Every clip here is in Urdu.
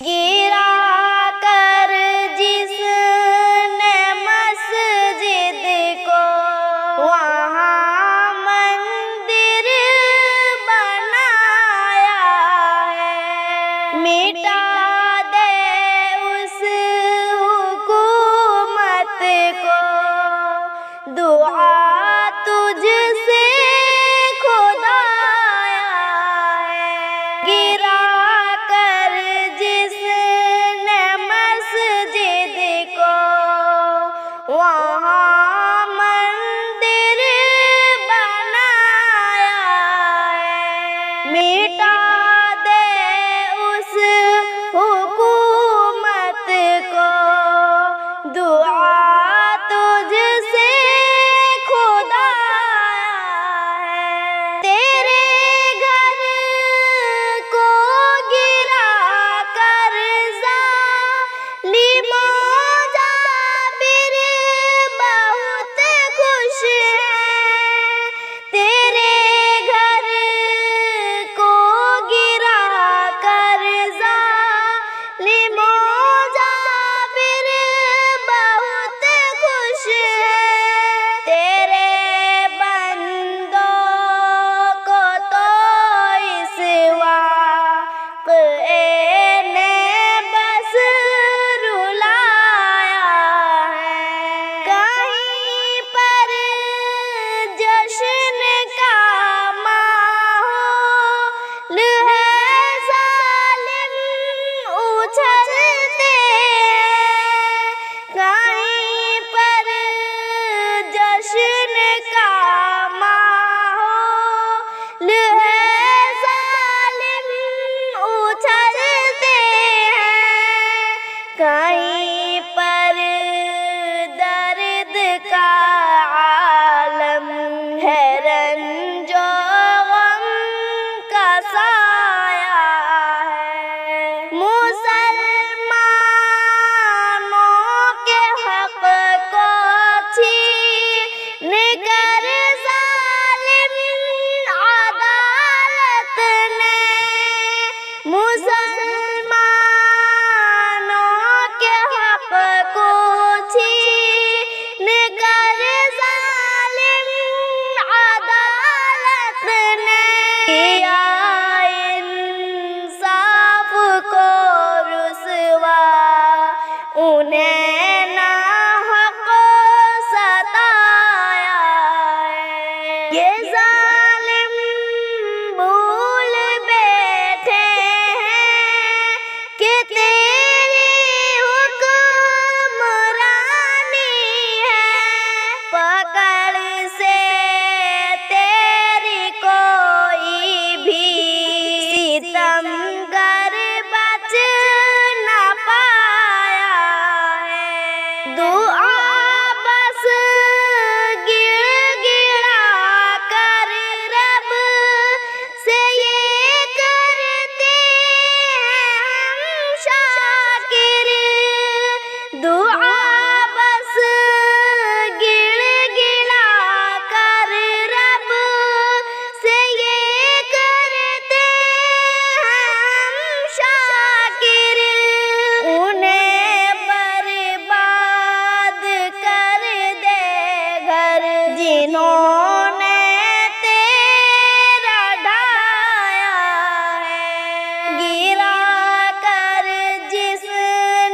گرا کر جس نے مسجد کو وہاں مندر بنایا ہے، مٹا دے اس حکومت کو، دعا تجھ سے خدایا ہے، گرا کر جس نے مسجد کو وہاں مندر بنایا ہے، مٹا دے اس حکومت کو، دعا تجھ سے خدایا ہے، تیرے گھر کو گرا کر ظالم و جابر بہت خوش ہیں، تیرے گھر کو گرا کر ظالم و جابر بہت خوش ہیں، تیرے بندوں کو تو اس واقعے نے بس رلایا ہے، کہیں پر جشن کا ماحول ہے، ظالم اچھلتے ہیں، کہیں پر جشن کا ماحول ہے، ظالم اچھلتے ہیں، کہیں پر درد کا عالم ہے، رنج و غم کا سایہ ہے، مسلمانوں کے حق کو چھین کر ظالم عدالت نے، مسلمانوں کے حق کو چھین کر ظالم عدالت نے، کیا انصاف کو رسوا، انہیں ناحق ستایا ہے، یہ ظالم بھول بیٹھے ہیں کہ تیری حکمرانی ہے، پکڑ سے تیری کوئی بھی ستمگر بچ نہ پایا ہے، دعا بس گڑ گڑا کر رب سے یہ کرتے ہیں ہم شاکر، دعا بس گڑ گڑا کر رب سے یہ کرتے ہیں ہم شاکر، انہیں برباد کر دے گھر جنہوں نے تیرا ڈھایا ہے، گرا کر جس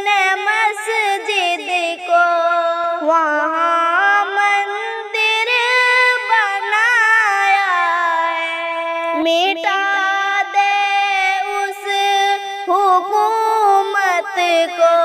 نے مسجد کو وہاں مندر بنایا ہے، مٹا دے اس حکومت کو،